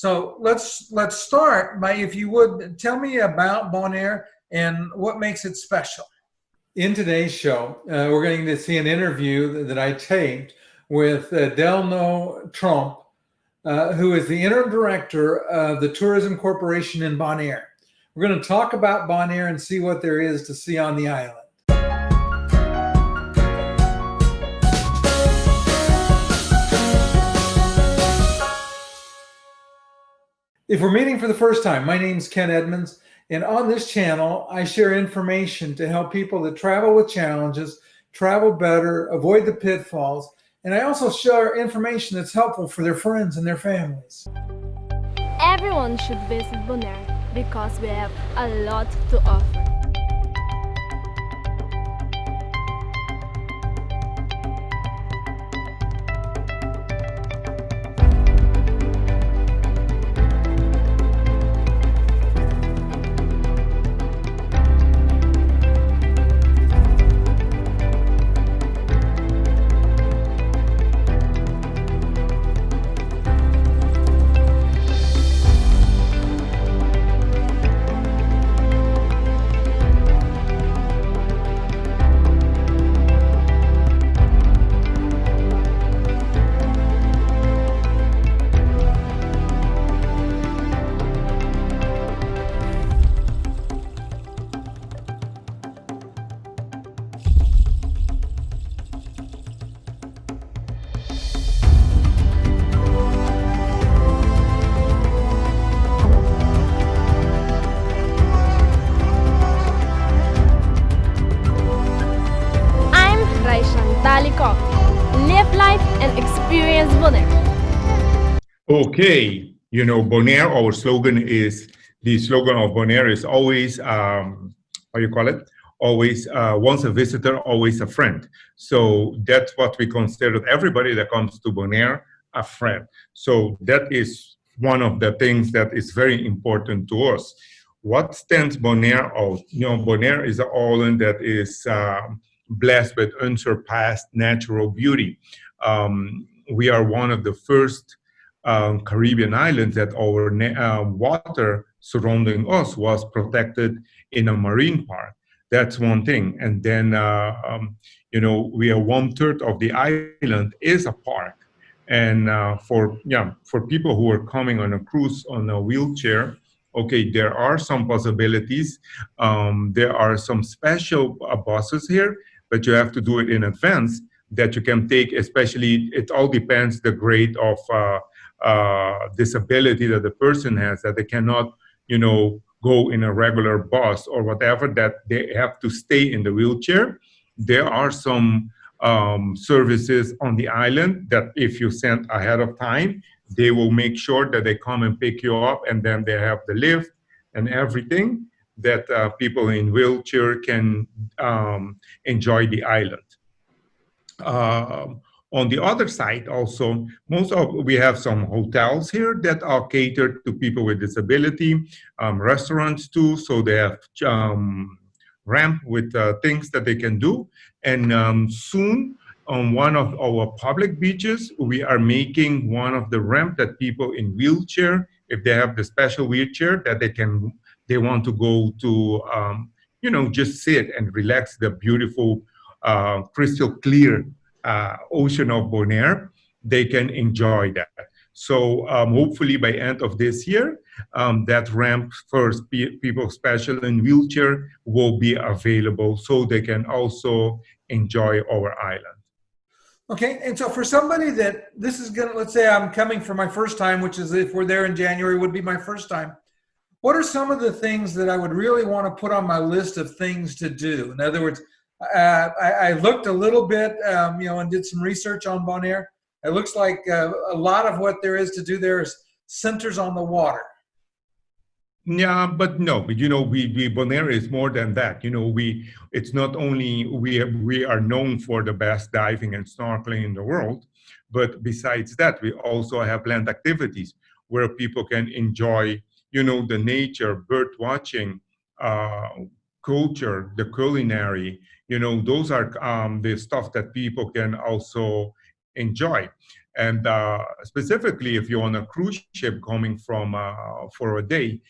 So let's start by, if you would, tell me about Bonaire and what makes it special. In today's show, we're going to see an interview that I taped with Delno Trump, who is the interim director of the Tourism Corporation in Bonaire. We're going to talk about Bonaire and see what there is to see on the island. If we're meeting for the first time, my name is Ken Edmonds, and on this channel, I share information to help people that travel with challenges, travel better, avoid the pitfalls, and I also share information that's helpful for their friends and their families. Everyone should visit Bonaire because we have a lot to offer. Live life and experience Bonaire. Okay, Bonaire, our slogan is, the slogan of Bonaire is always, always, once a visitor, always a friend. So that's what we consider everybody that comes to Bonaire a friend. So that is one of the things that is very important to us. What stands Bonaire out? Bonaire is an island that is blessed with unsurpassed natural beauty. We are one of the first Caribbean islands that our water surrounding us was protected in a marine park. That's one thing. And then, we are 1/3 of the island is a park. And for people who are coming on a cruise on a wheelchair, okay, there are some possibilities. There are some special buses here, but you have to do it in advance that you can take, especially, it all depends the grade of disability that the person has, that they cannot, go in a regular bus or whatever, that they have to stay in the wheelchair. There are some services on the island that if you send ahead of time, they will make sure that they come and pick you up, and then they have the lift and everything that people in wheelchair can enjoy the island. On the other side, also, we have some hotels here that are catered to people with disability, restaurants too, so they have ramp with things that they can do. And soon, on one of our public beaches, we are making one of the ramp that people in wheelchair, if they have the special wheelchair, that they want to go to, just sit and relax the beautiful, crystal clear ocean of Bonaire, they can enjoy that. So hopefully by end of this year, that ramp for people special in wheelchair will be available so they can also enjoy our island. Okay, and so for somebody that this is gonna, let's say I'm coming for my first time, which is, if we're there in January, would be my first time. What are some of the things that I would really want to put on my list of things to do? In other words, I looked a little bit, and did some research on Bonaire. It looks like a lot of what there is to do there is centers on the water. Yeah, but no, Bonaire is more than that. It's not only we are known for the best diving and snorkeling in the world, but besides that, we also have land activities where people can enjoy, the nature, bird watching, culture, the culinary. Those are the stuff that people can also enjoy. And specifically, if you're on a cruise ship coming from for a day,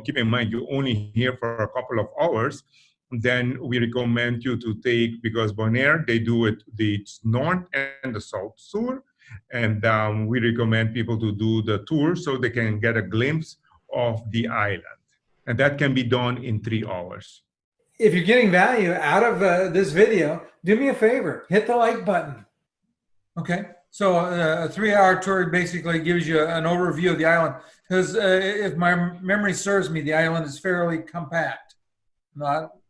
keep in mind you're only here for a couple of hours. Then we recommend you to take, because Bonaire, they do it the north and the south tour, and we recommend people to do the tour so they can get a glimpse of the island, and that can be done in 3 hours. If you're getting value out of this video, do me a favor, hit the like button. Okay, so a 3-hour tour basically gives you an overview of the island, because if my memory serves me, the island is fairly compact.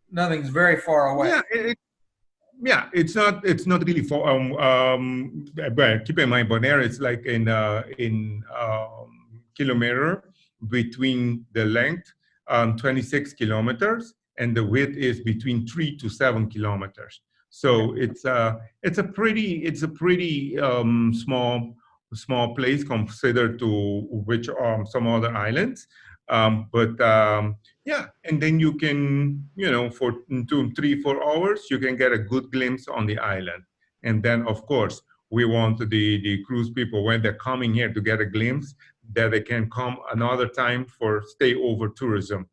Nothing's very far away. Yeah, it's not really far. But keep in mind, Bonaire is like in kilometer between the length, 26 kilometers, and the width is between 3 to 7 kilometers. So it's a pretty small place considered to which some other islands. Yeah, and then you can, for 2, 3, 4 hours, you can get a good glimpse on the island. And then, of course, we want the cruise people, when they're coming here to get a glimpse, that they can come another time for stay over tourism.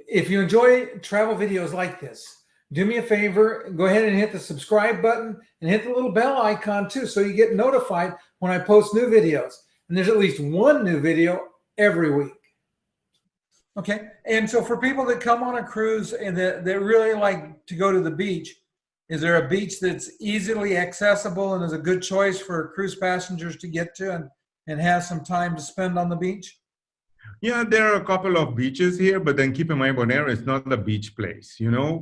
If you enjoy travel videos like this, do me a favor, go ahead and hit the subscribe button and hit the little bell icon too, so you get notified when I post new videos. And there's at least one new video every week. Okay, and so for people that come on a cruise and that really like to go to the beach, is there a beach that's easily accessible and is a good choice for cruise passengers to get to and have some time to spend on the beach? Yeah, there are a couple of beaches here, but then keep in mind, Bonaire is not a beach place,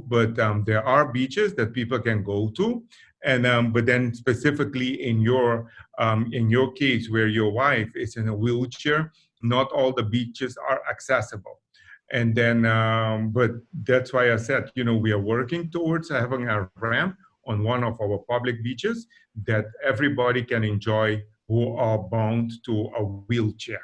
but there are beaches that people can go to. And but then specifically in your case, where your wife is in a wheelchair, not all the beaches are accessible. And then, but that's why I said, we are working towards having a ramp on one of our public beaches that everybody can enjoy who are bound to a wheelchair.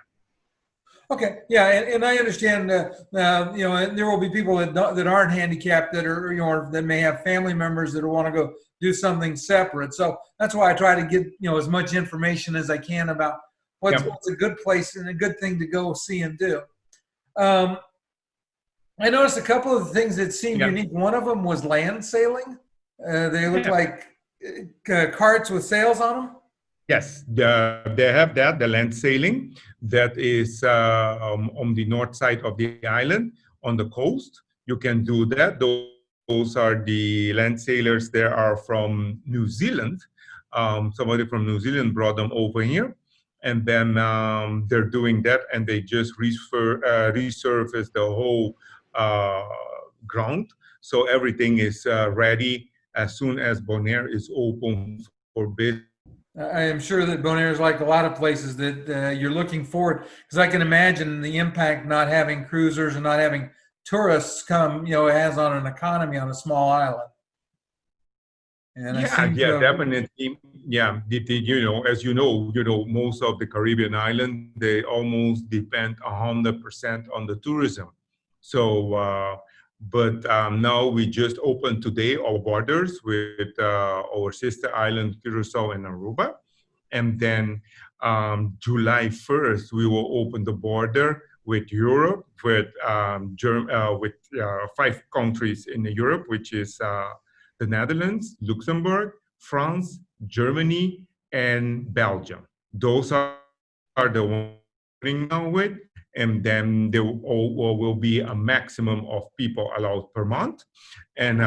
Okay, yeah, and I understand. There will be people that aren't handicapped that are, that may have family members that want to go do something separate. So that's why I try to get as much information as I can about what's a good place and a good thing to go see and do. I noticed a couple of things that seemed unique. One of them was land sailing. They look like carts with sails on them. Yes, they have that, the land sailing, that is on the north side of the island, on the coast. You can do that. Those are the land sailors. They are from New Zealand. Somebody from New Zealand brought them over here. And then they're doing that, and they just resurface the whole ground. So everything is ready as soon as Bonaire is open for business. I am sure that Bonaire is like a lot of places that you're looking forward, because I can imagine the impact not having cruisers and not having tourists come, it has on an economy on a small island. And definitely. Yeah, as you know, most of the Caribbean islands, they almost depend 100% on the tourism. So, but now we just opened today our borders with our sister island, Curacao and Aruba. And then July 1st, we will open the border with Europe, with 5 countries in Europe, which is the Netherlands, Luxembourg, France, Germany, and Belgium. Those are the ones we're now with. And then there will be a maximum of people allowed per month. And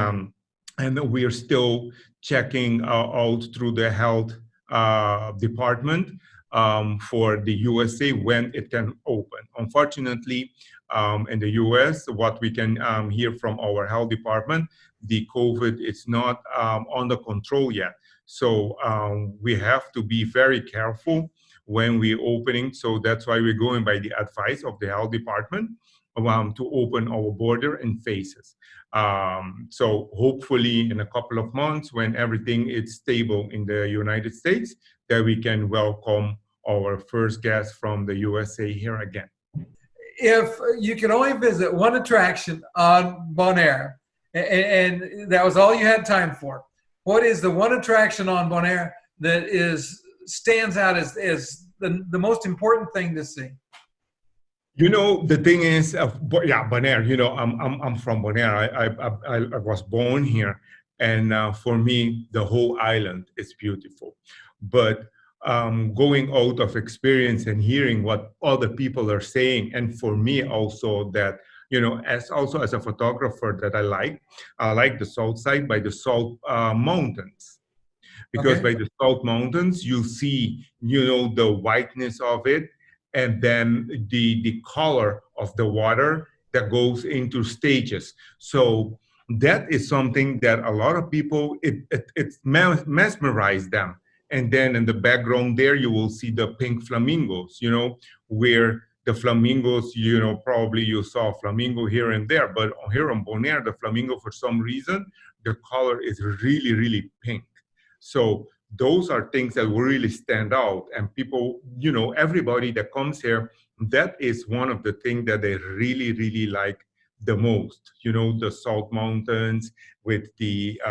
we are still checking out through the health department for the USA when it can open. Unfortunately, in the US, what we can hear from our health department, the COVID is not under control yet. So we have to be very careful when we're opening. So that's why we're going by the advice of the health department to open our border in phases. So hopefully in a couple of months, when everything is stable in the United States, that we can welcome our first guest from the USA here again. If you could only visit one attraction on Bonaire, and that was all you had time for, what is the one attraction on Bonaire that is stands out as the most important thing to see? You know, the thing is, yeah, Bonaire. You know, I'm from Bonaire. I was born here, and for me, the whole island is beautiful. But going out of experience and hearing what other people are saying, and for me also that, you know, as also as a photographer that I like the south side by the salt mountains, because Okay. by the salt mountains you see, you know, the whiteness of it, and then the color of the water that goes into stages. So that is something that a lot of people, it mesmerized them. And then in the background there you will see the pink flamingos, you know, where the flamingos, you know, probably you saw a flamingo here and there, but here on Bonaire, the flamingo, for some reason, the color is really, really pink. So those are things that will really stand out. And people, you know, everybody that comes here, that is one of the things that they really, really like the most. You know, the salt mountains with the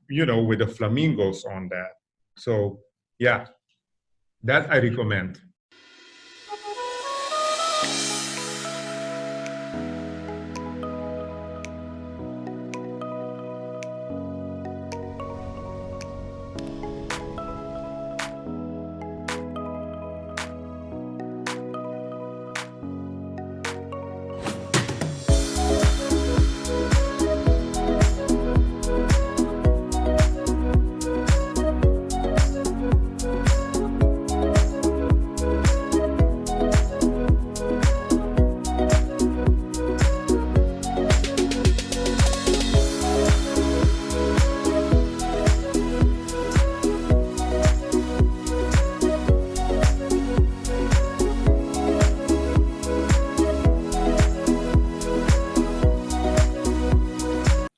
you know, with the flamingos on that. So yeah, that I recommend.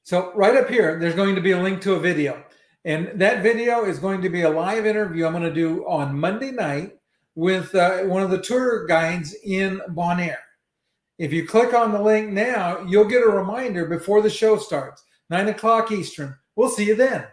So right up here, there's going to be a link to a video. And that video is going to be a live interview I'm going to do on Monday night with one of the tour guides in Bonaire. If you click on the link now, you'll get a reminder before the show starts, 9 o'clock Eastern. We'll see you then.